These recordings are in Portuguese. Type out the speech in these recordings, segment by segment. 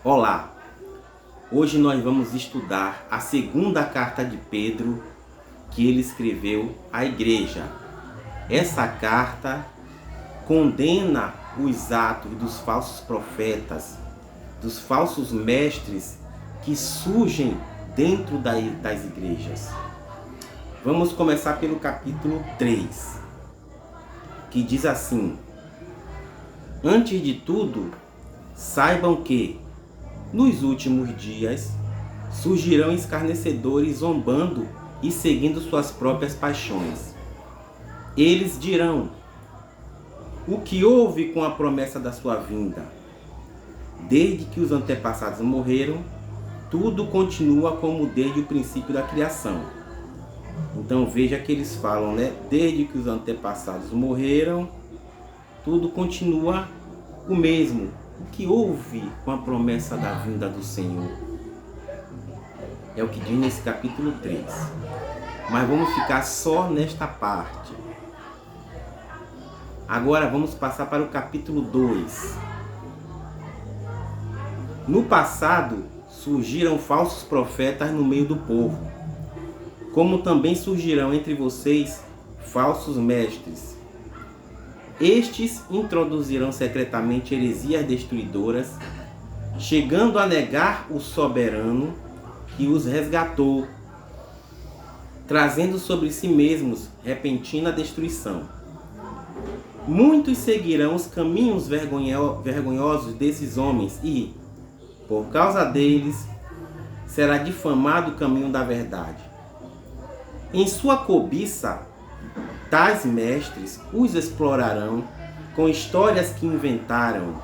Olá, hoje nós vamos estudar a segunda carta de Pedro que ele escreveu à igreja. Essa carta condena os atos dos falsos profetas, dos falsos mestres que surgem dentro das igrejas. Vamos começar pelo capítulo 3, que diz assim: Antes de tudo, saibam que nos últimos dias surgirão escarnecedores zombando e seguindo suas próprias paixões. Eles dirão: o que houve com a promessa da sua vinda? Desde que os antepassados morreram, tudo continua como desde o princípio da criação. Então veja que eles falam, Desde que os antepassados morreram, tudo continua o mesmo. O que houve com a promessa da vinda do Senhor? É o que diz nesse capítulo 3. Mas vamos ficar só nesta parte. Agora vamos passar para o capítulo 2. No passado, surgiram falsos profetas no meio do povo, como também surgirão entre vocês falsos mestres. Estes introduzirão secretamente heresias destruidoras, chegando a negar o soberano que os resgatou, trazendo sobre si mesmos repentina destruição. Muitos seguirão os caminhos vergonhosos desses homens e, por causa deles, será difamado o caminho da verdade. Em sua cobiça, tais mestres os explorarão com histórias que inventaram.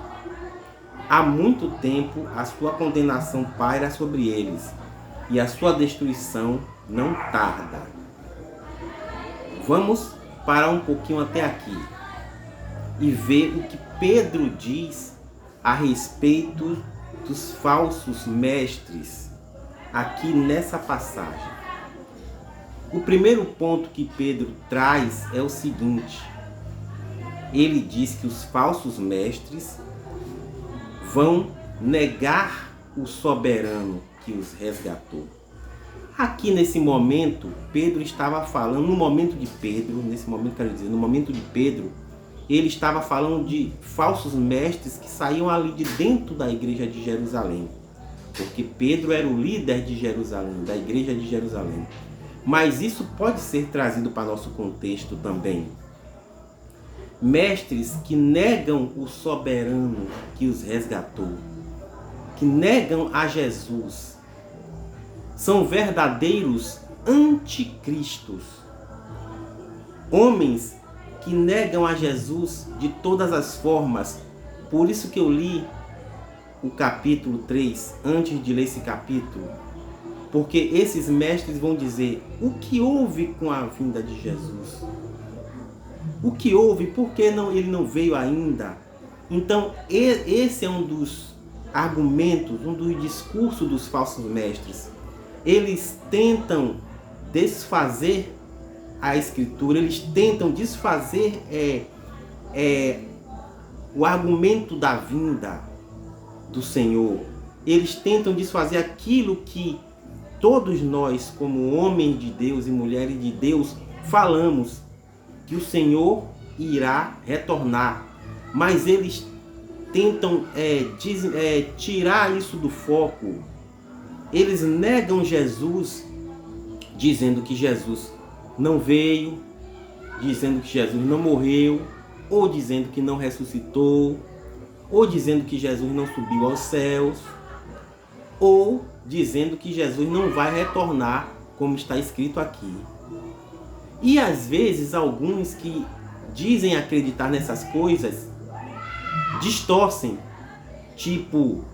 Há muito tempo a sua condenação paira sobre eles, e a sua destruição não tarda. Vamos parar um pouquinho até aqui e ver o que Pedro diz a respeito dos falsos mestres aqui nessa passagem. O primeiro ponto que Pedro traz é o seguinte: ele diz que os falsos mestres vão negar o soberano que os resgatou. Aqui nesse momento, Pedro estava falando, no momento de Pedro, ele estava falando de falsos mestres que saíam ali de dentro da igreja de Jerusalém. Porque Pedro era o líder de Jerusalém, da igreja de Jerusalém. Mas isso pode ser trazido para nosso contexto também. Mestres que negam o soberano que os resgatou, que negam a Jesus, são verdadeiros anticristos. Homens que negam a Jesus de todas as formas. Por isso que eu li o capítulo 3, antes de ler esse capítulo. Porque esses mestres vão dizer: o que houve com a vinda de Jesus? O que houve? Por que ele não veio ainda? Então, esse é um dos argumentos, um dos discursos dos falsos mestres. Eles tentam desfazer a Escritura, eles tentam desfazer o argumento da vinda do Senhor. Eles tentam desfazer aquilo que todos nós, como homens de Deus e mulheres de Deus, falamos, que o Senhor irá retornar. Mas eles tentam tirar isso do foco. Eles negam Jesus, dizendo que Jesus não veio, dizendo que Jesus não morreu, ou dizendo que não ressuscitou, ou dizendo que Jesus não subiu aos céus, ou dizendo que Jesus não vai retornar, como está escrito aqui. E às vezes alguns que dizem acreditar nessas coisas distorcem, tipo: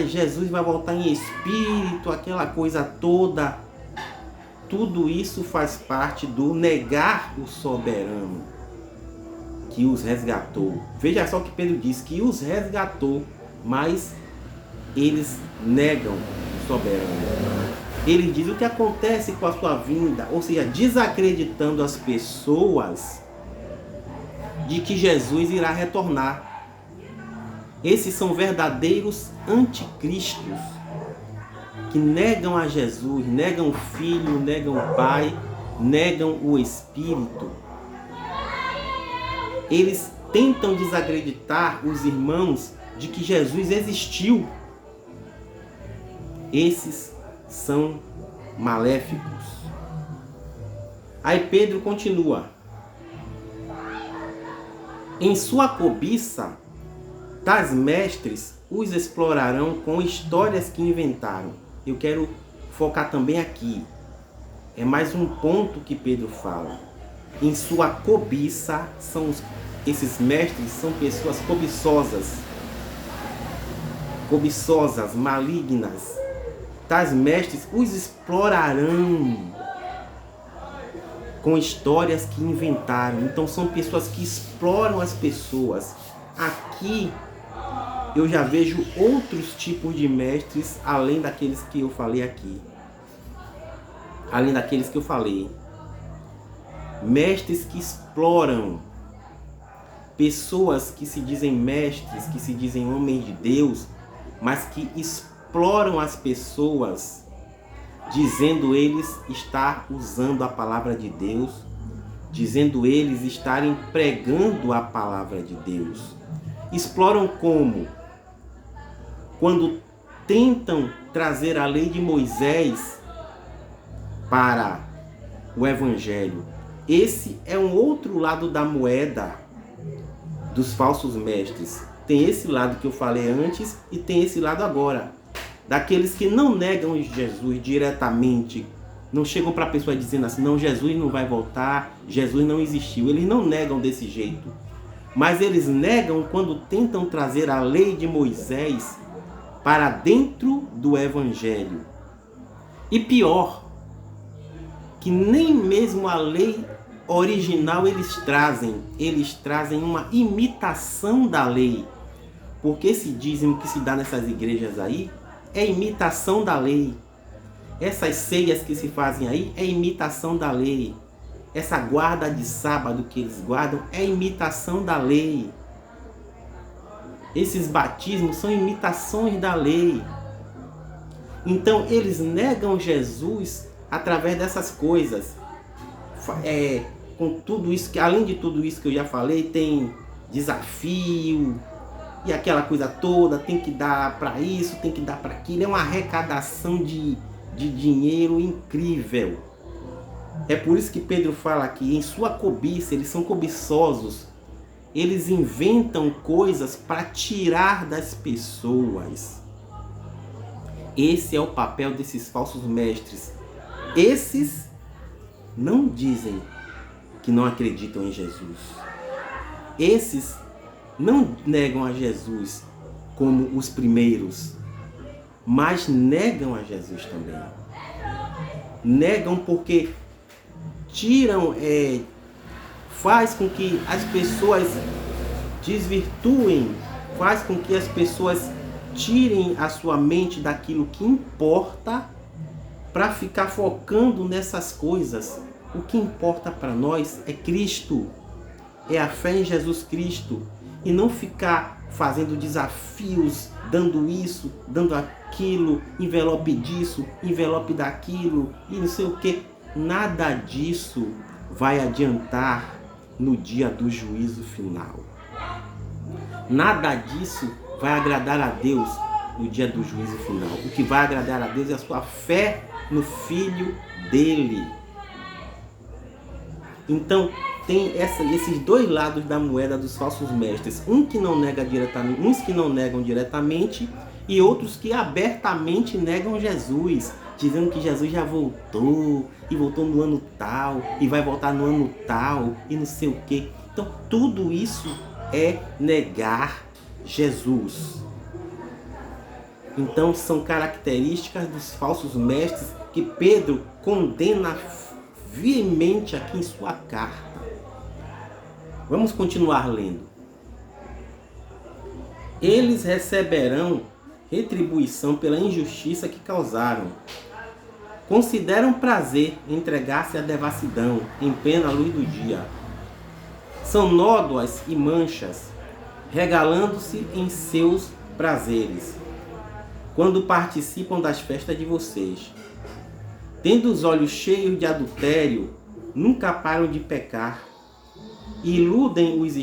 Jesus vai voltar em espírito, aquela coisa toda. Tudo isso faz parte do negar o soberano que os resgatou. Veja só que Pedro diz que os resgatou, mas eles negam o soberano. Ele diz o que acontece com a sua vinda, ou seja, desacreditando as pessoas de que Jesus irá retornar. Esses são verdadeiros anticristos, que negam a Jesus, negam o Filho, negam o Pai, negam o Espírito. Eles tentam desacreditar os irmãos de que Jesus existiu. Esses são maléficos. Aí Pedro continua. Em sua cobiça, tais mestres os explorarão com histórias que inventaram. Eu quero focar também aqui. É mais um ponto que Pedro fala. Em sua cobiça, esses mestres são pessoas cobiçosas, malignas. Tais mestres os explorarão com histórias que inventaram. Então são pessoas que exploram as pessoas. Aqui eu já vejo outros tipos de mestres além daqueles que eu falei aqui. Além daqueles que eu falei. Mestres que exploram. Pessoas que se dizem mestres, que se dizem homens de Deus, mas que exploram as pessoas, dizendo eles estar usando a palavra de Deus, dizendo eles estarem pregando a palavra de Deus. Exploram como? Quando tentam trazer a lei de Moisés para o Evangelho. Esse é um outro lado da moeda dos falsos mestres. Tem esse lado que eu falei antes e tem esse lado agora. Daqueles que não negam Jesus diretamente. Não chegam para a pessoa dizendo assim, não, Jesus não vai voltar, Jesus não existiu. Eles não negam desse jeito. Mas eles negam quando tentam trazer a lei de Moisés para dentro do Evangelho. E pior, que nem mesmo a lei original eles trazem uma imitação da lei. Porque esse dízimo que se dá nessas igrejas aí é imitação da lei. Essas ceias que se fazem aí é imitação da lei. Essa guarda de sábado que eles guardam é imitação da lei. Esses batismos são imitações da lei. Então eles negam Jesus através dessas coisas. Com tudo isso, que além de tudo isso que eu já falei, tem desafio e aquela coisa toda, tem que dar para isso, tem que dar para aquilo. É uma arrecadação de dinheiro incrível. É por isso que Pedro fala aqui, em sua cobiça, eles são cobiçosos. Eles inventam coisas para tirar das pessoas. Esse é o papel desses falsos mestres. Esses não dizem que não acreditam em Jesus. Esses não negam a Jesus como os primeiros, mas negam a Jesus também. Negam porque tiram, faz com que as pessoas desvirtuem, faz com que as pessoas tirem a sua mente daquilo que importa para ficar focando nessas coisas. O que importa para nós é Cristo, é a fé em Jesus Cristo, e não ficar fazendo desafios, dando isso, dando aquilo, envelope disso, envelope daquilo e não sei o que. Nada disso vai adiantar no dia do juízo final. Nada disso vai agradar a Deus no dia do juízo final. O que vai agradar a Deus é a sua fé no Filho dele. Então, tem esses dois lados da moeda dos falsos mestres. Uns que não negam diretamente e outros que abertamente negam Jesus, dizendo que Jesus já voltou, e voltou no ano tal, e vai voltar no ano tal, e não sei o que. Então, tudo isso é negar Jesus. Então, são características dos falsos mestres que Pedro condena veemente aqui em sua carta. Vamos continuar lendo. Eles receberão retribuição pela injustiça que causaram. Consideram prazer entregar-se à devassidão em plena luz do dia. São nódoas e manchas regalando-se em seus prazeres, quando participam das festas de vocês. Tendo os olhos cheios de adultério, nunca param de pecar. Iludem os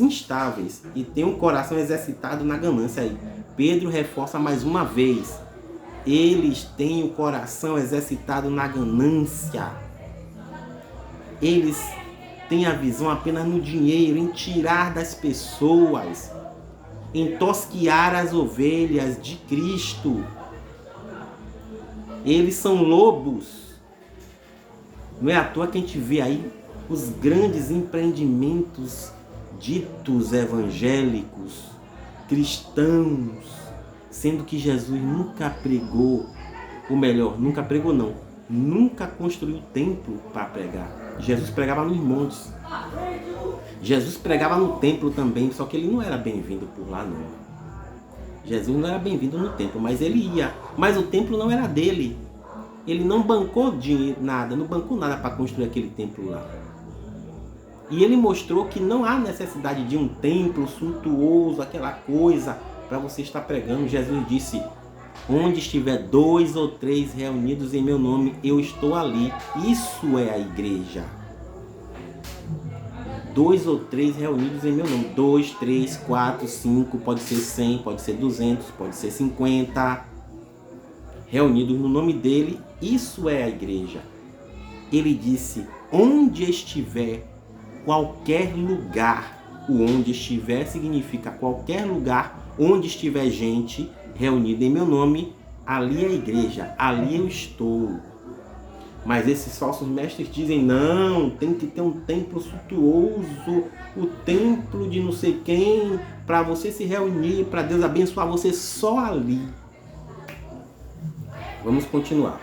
instáveis e têm o coração exercitado na ganância. Aí Pedro reforça mais uma vez. Eles têm o coração exercitado na ganância. Eles têm a visão apenas no dinheiro, em tirar das pessoas, em tosquiar as ovelhas de Cristo. Eles são lobos. Não é à toa que a gente vê aí os grandes empreendimentos ditos evangélicos, cristãos, sendo que Jesus nunca pregou, ou melhor, nunca construiu templo para pregar. Jesus pregava nos montes. Jesus pregava no templo também, só que ele não era bem-vindo por lá não. Jesus não era bem-vindo no templo, mas ele ia. Mas o templo não era dele. Ele não bancou dinheiro, não bancou nada para construir aquele templo lá. E ele mostrou que não há necessidade de um templo suntuoso, aquela coisa, para você estar pregando. Jesus disse: onde estiver 2 ou 3 reunidos em meu nome, eu estou ali. Isso é a igreja. 2 ou 3 reunidos em meu nome. 2, 3, 4, 5, pode ser 100, pode ser 200, pode ser 50. Reunidos no nome dele, isso é a igreja. Ele disse: onde estiver, qualquer lugar. O onde estiver significa qualquer lugar onde estiver gente reunida em meu nome, ali é a igreja, ali eu estou. Mas esses falsos mestres dizem: não, tem que ter um templo suntuoso, o templo de não sei quem, para você se reunir, para Deus abençoar você só ali. Vamos continuar.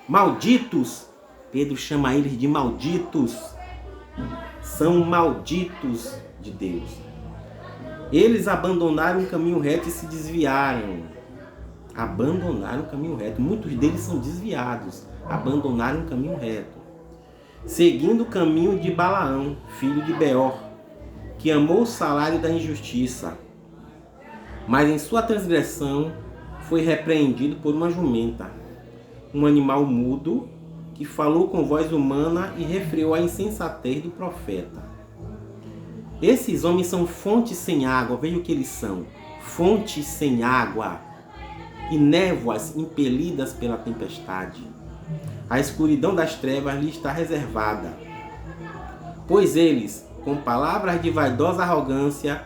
Malditos, Pedro chama eles de malditos. São malditos de Deus. Eles abandonaram o caminho reto e se desviaram. Abandonaram o caminho reto. Muitos deles são desviados. Abandonaram o caminho reto. Seguindo o caminho de Balaão, filho de Beor, que amou o salário da injustiça. Mas em sua transgressão foi repreendido por uma jumenta, um animal mudo, que falou com voz humana e refreou a insensatez do profeta. Esses homens são fontes sem água. Veja o que eles são: fontes sem água e névoas impelidas pela tempestade. A escuridão das trevas lhe está reservada, pois eles, com palavras de vaidosa arrogância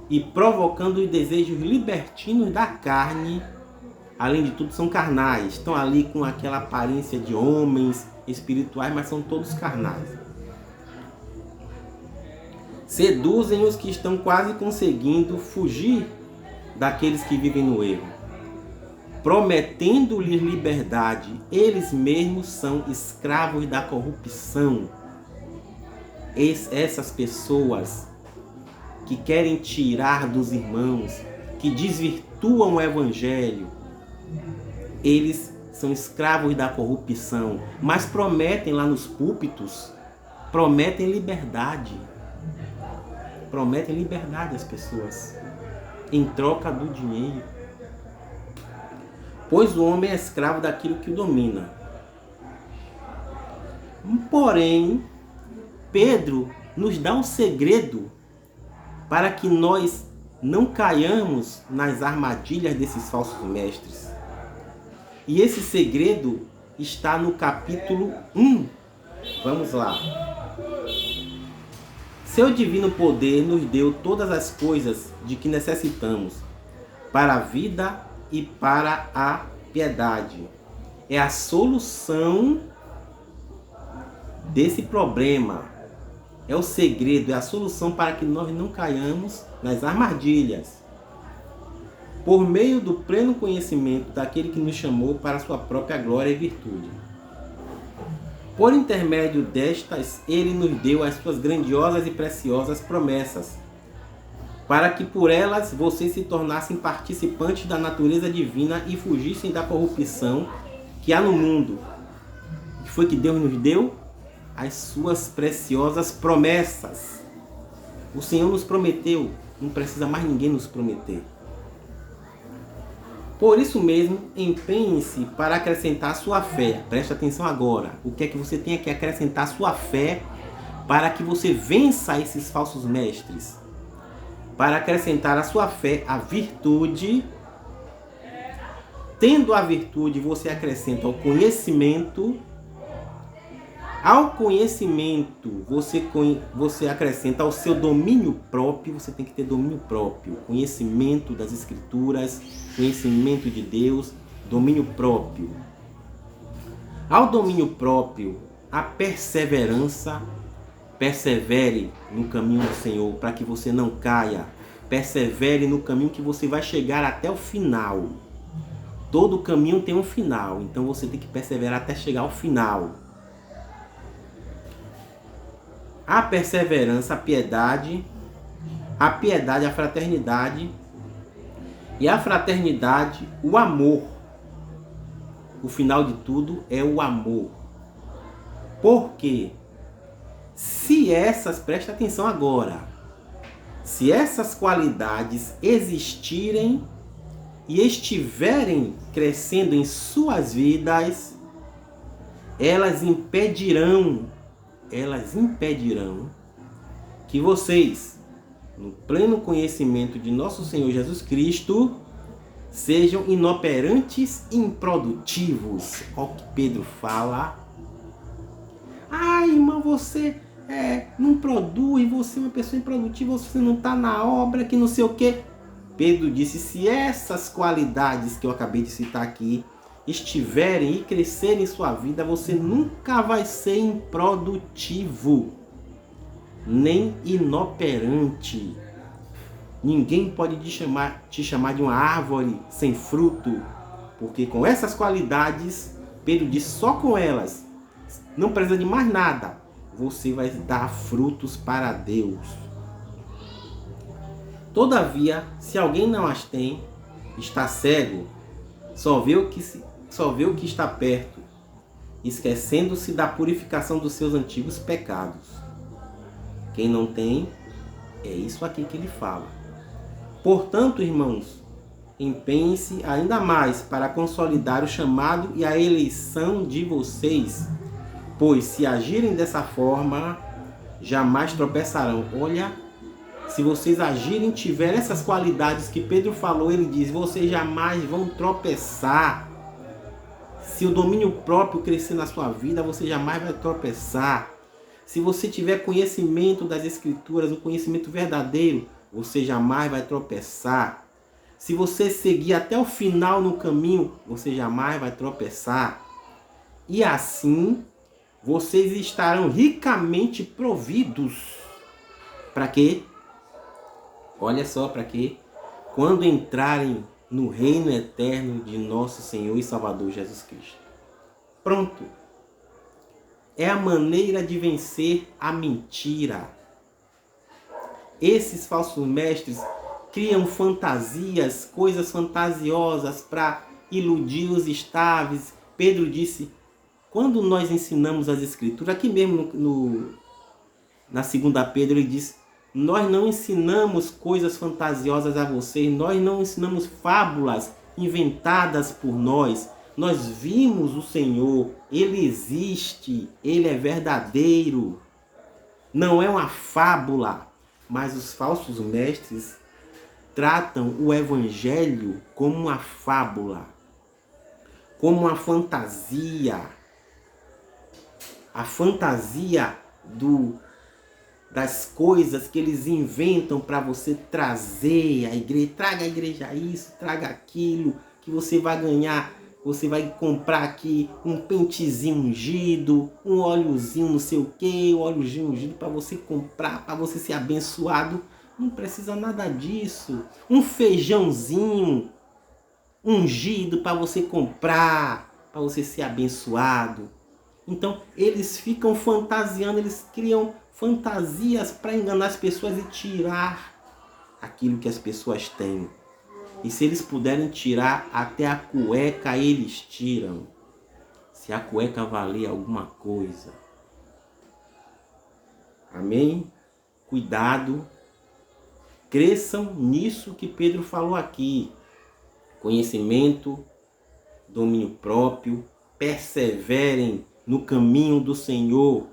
e provocando os desejos libertinos da carne, além de tudo são carnais, estão ali com aquela aparência de homens espirituais, mas são todos carnais. Seduzem os que estão quase conseguindo fugir daqueles que vivem no erro, prometendo-lhes liberdade. Eles mesmos são escravos da corrupção. Essas pessoas que querem tirar dos irmãos, que desvirtuam o evangelho, eles são escravos da corrupção, mas prometem lá nos púlpitos, prometem liberdade às pessoas, em troca do dinheiro. Pois o homem é escravo daquilo que o domina. Porém, Pedro nos dá um segredo para que nós não caiamos nas armadilhas desses falsos mestres. E esse segredo está no capítulo 1. Vamos lá. Seu divino poder nos deu todas as coisas de que necessitamos para a vida e para a piedade. É a solução desse problema. É o segredo, é a solução para que nós não caiamos nas armadilhas. Por meio do pleno conhecimento daquele que nos chamou para a sua própria glória e virtude. Por intermédio destas, ele nos deu as suas grandiosas e preciosas promessas, para que por elas vocês se tornassem participantes da natureza divina e fugissem da corrupção que há no mundo. O que foi que Deus nos deu? As suas preciosas promessas. O Senhor nos prometeu, não precisa mais ninguém nos prometer. Por isso mesmo, empenhe-se para acrescentar sua fé. Preste atenção agora. O que é que você tem que acrescentar sua fé para que você vença esses falsos mestres? Para acrescentar a sua fé a virtude. Tendo a virtude, você acrescenta o conhecimento. Ao conhecimento, você acrescenta ao seu domínio próprio. Você tem que ter domínio próprio. Conhecimento das Escrituras, conhecimento de Deus, domínio próprio. Ao domínio próprio, a perseverança. Persevere no caminho do Senhor para que você não caia. Persevere no caminho que você vai chegar até o final. Todo caminho tem um final, então você tem que perseverar até chegar ao final. A perseverança, a piedade, a fraternidade, e a fraternidade, o amor. O final de tudo é o amor. Por quê? Presta atenção agora, se essas qualidades existirem e estiverem crescendo em suas vidas, elas impedirão que vocês, no pleno conhecimento de nosso Senhor Jesus Cristo, sejam inoperantes e improdutivos. Olha o que Pedro fala. Irmão, você não produz, você é uma pessoa improdutiva, você não está na obra, que não sei o quê. Pedro disse, se essas qualidades que eu acabei de citar aqui estiverem e crescerem em sua vida, você nunca vai ser improdutivo, nem inoperante. Ninguém pode te chamar de uma árvore sem fruto, porque com essas qualidades, Pedro disse, só com elas, não precisa de mais nada, você vai dar frutos para Deus. Todavia, se alguém não as tem, está cego, só vê o que está perto, esquecendo-se da purificação dos seus antigos pecados. Quem não tem, é isso aqui que ele fala. Portanto, irmãos, empenhem-se ainda mais para consolidar o chamado e a eleição de vocês, pois se agirem dessa forma, jamais tropeçarão. Olha, se vocês agirem, tiverem essas qualidades que Pedro falou, ele diz, vocês jamais vão tropeçar. Se o domínio próprio crescer na sua vida, você jamais vai tropeçar. Se você tiver conhecimento das Escrituras, o conhecimento verdadeiro, você jamais vai tropeçar. Se você seguir até o final no caminho, você jamais vai tropeçar. E assim, vocês estarão ricamente providos. Para quê? Olha só, para quê? Quando entrarem no reino eterno de nosso Senhor e Salvador Jesus Cristo. Pronto. É a maneira de vencer a mentira. Esses falsos mestres criam fantasias, coisas fantasiosas para iludir os estáveis. Pedro disse, quando nós ensinamos as Escrituras, aqui mesmo na 2 Pedro ele diz, nós não ensinamos coisas fantasiosas a vocês, nós não ensinamos fábulas inventadas por nós. Nós vimos o Senhor, Ele existe, Ele é verdadeiro. Não é uma fábula, mas os falsos mestres tratam o Evangelho como uma fábula, como uma fantasia. A fantasia das coisas que eles inventam para você trazer à igreja. Traga à igreja isso, traga aquilo, que você vai ganhar. Você vai comprar aqui um pentezinho ungido, um óleozinho não sei o que, um óleozinho ungido para você comprar, para você ser abençoado. Não precisa nada disso. Um feijãozinho ungido para você comprar, para você ser abençoado. Então, eles ficam fantasiando, eles criam fantasias para enganar as pessoas e tirar aquilo que as pessoas têm. E se eles puderem tirar até a cueca, eles tiram. Se a cueca valer alguma coisa. Amém? Cuidado Cresçam nisso que Pedro falou aqui. Conhecimento, domínio próprio, perseverem no caminho do Senhor,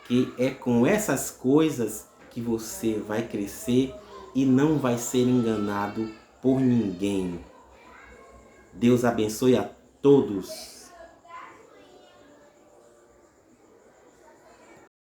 que é com essas coisas que você vai crescer e não vai ser enganado por ninguém. Deus abençoe a todos.